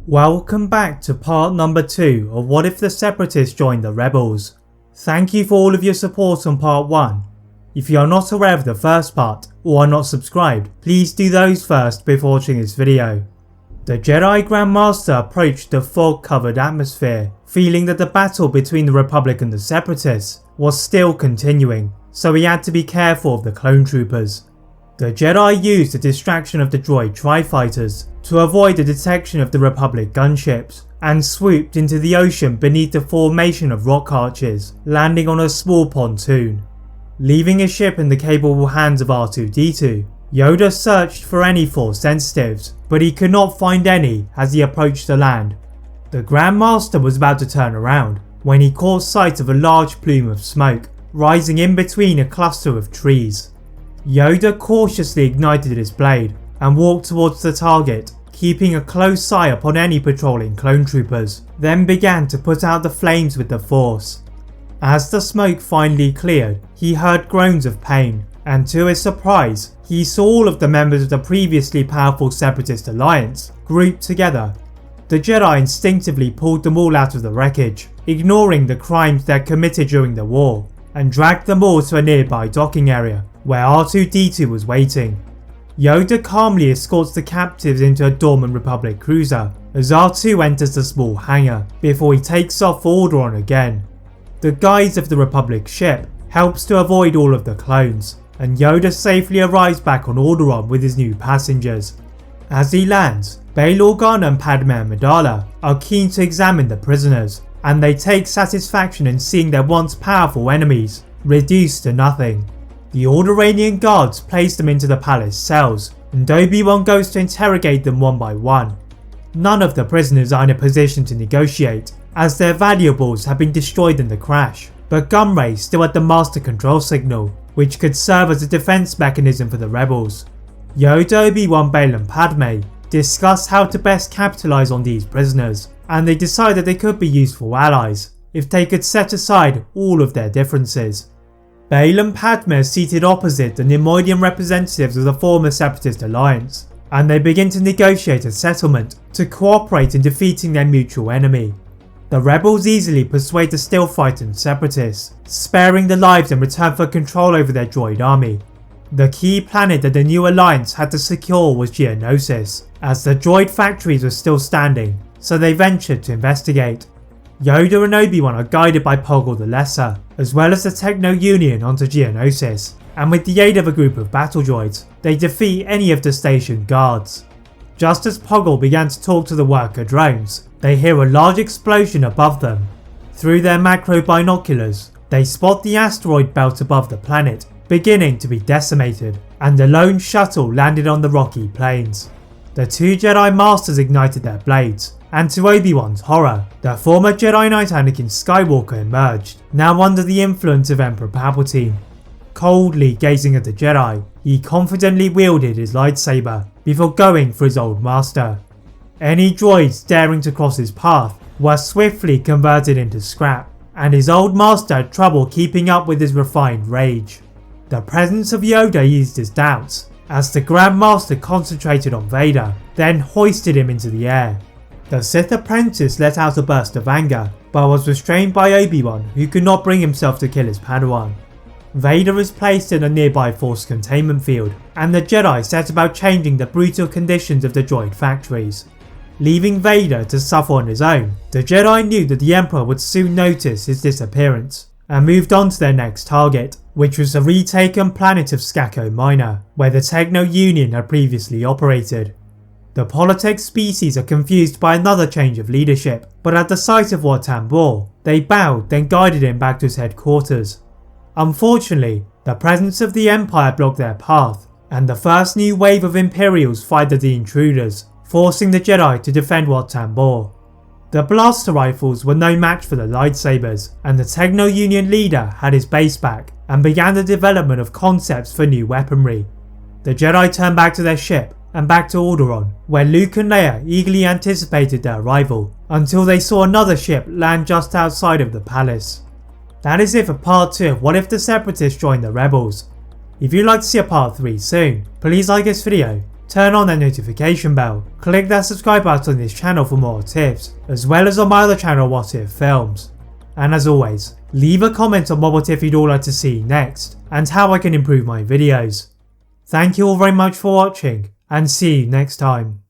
Welcome back to part number 2 of What If the Separatists Joined the Rebels. Thank you for all of your support on part 1. If you are not aware of the first part or are not subscribed, please do those first before watching this video. The Jedi Grand Master approached the fog-covered atmosphere, feeling that the battle between the Republic and the Separatists was still continuing, so he had to be careful of the clone troopers. The Jedi used the distraction of the droid tri-fighters to avoid the detection of the Republic gunships and swooped into the ocean beneath the formation of rock arches, landing on a small pontoon. Leaving his ship in the capable hands of R2-D2, Yoda searched for any Force sensitives, but he could not find any as he approached the land. The Grand Master was about to turn around when he caught sight of a large plume of smoke rising in between a cluster of trees. Yoda cautiously ignited his blade and walked towards the target, keeping a close eye upon any patrolling clone troopers, then began to put out the flames with the Force. As the smoke finally cleared, he heard groans of pain, and to his surprise, he saw all of the members of the previously powerful Separatist alliance grouped together. The Jedi instinctively pulled them all out of the wreckage, ignoring the crimes they had committed during the war, and dragged them all to a nearby docking area where R2-D2 was waiting. Yoda calmly escorts the captives into a dormant Republic cruiser as R2 enters the small hangar before he takes off for Alderaan again. The guise of the Republic ship helps to avoid all of the clones, and Yoda safely arrives back on Alderaan with his new passengers. As he lands, Bail Organa and Padme Amidala are keen to examine the prisoners, and they take satisfaction in seeing their once powerful enemies reduced to nothing. The Alderaanian guards place them into the palace cells, and Obi-Wan goes to interrogate them one by one. None of the prisoners are in a position to negotiate, as their valuables have been destroyed in the crash, but Gunray still had the master control signal, which could serve as a defense mechanism for the rebels. Yoda, Obi-Wan, Bail and Padme discuss how to best capitalize on these prisoners, and they decide that they could be useful allies if they could set aside all of their differences. Bail and Padme are seated opposite the Neimoidian representatives of the former Separatist alliance, and they begin to negotiate a settlement to cooperate in defeating their mutual enemy. The rebels easily persuade the still frightened Separatists, sparing the lives in return for control over their droid army. The key planet that the new alliance had to secure was Geonosis, as the droid factories were still standing, so they ventured to investigate. Yoda and Obi-Wan are guided by Poggle the Lesser, as well as the Techno Union onto Geonosis, and with the aid of a group of battle droids, they defeat any of the station guards. Just as Poggle began to talk to the worker drones, they hear a large explosion above them. Through their macro binoculars, they spot the asteroid belt above the planet beginning to be decimated, and the lone shuttle landed on the rocky plains. The two Jedi Masters ignited their blades, and to Obi-Wan's horror, the former Jedi Knight Anakin Skywalker emerged, now under the influence of Emperor Palpatine. Coldly gazing at the Jedi, he confidently wielded his lightsaber before going for his old master. Any droids daring to cross his path were swiftly converted into scrap, and his old master had trouble keeping up with his refined rage. The presence of Yoda eased his doubts, as the Grand Master concentrated on Vader, then hoisted him into the air. The Sith apprentice let out a burst of anger, but was restrained by Obi-Wan, who could not bring himself to kill his Padawan. Vader is placed in a nearby Force containment field, and the Jedi set about changing the brutal conditions of the droid factories. Leaving Vader to suffer on his own, the Jedi knew that the Emperor would soon notice his disappearance, and moved on to their next target, which was the retaken planet of Skako Minor, where the Techno Union had previously operated. The Politic species are confused by another change of leadership, but at the sight of Wat Tambor, they bowed, then guided him back to his headquarters. Unfortunately, the presence of the Empire blocked their path, and the first new wave of Imperials fired at the intruders, forcing the Jedi to defend Wat Tambor. The blaster rifles were no match for the lightsabers, and the Techno Union leader had his base back and began the development of concepts for new weaponry. The Jedi turned back to their ship and back to Alderaan, where Luke and Leia eagerly anticipated their arrival, until they saw another ship land just outside of the palace. That is it for part 2 of What If the Separatists Joined the Rebels. If you'd like to see a part 3 soon, please like this video, turn on that notification bell, click that subscribe button on this channel for more tips, as well as on my other channel What If Films. And as always, leave a comment on what if you'd all like to see next, and how I can improve my videos. Thank you all very much for watching, and see you next time.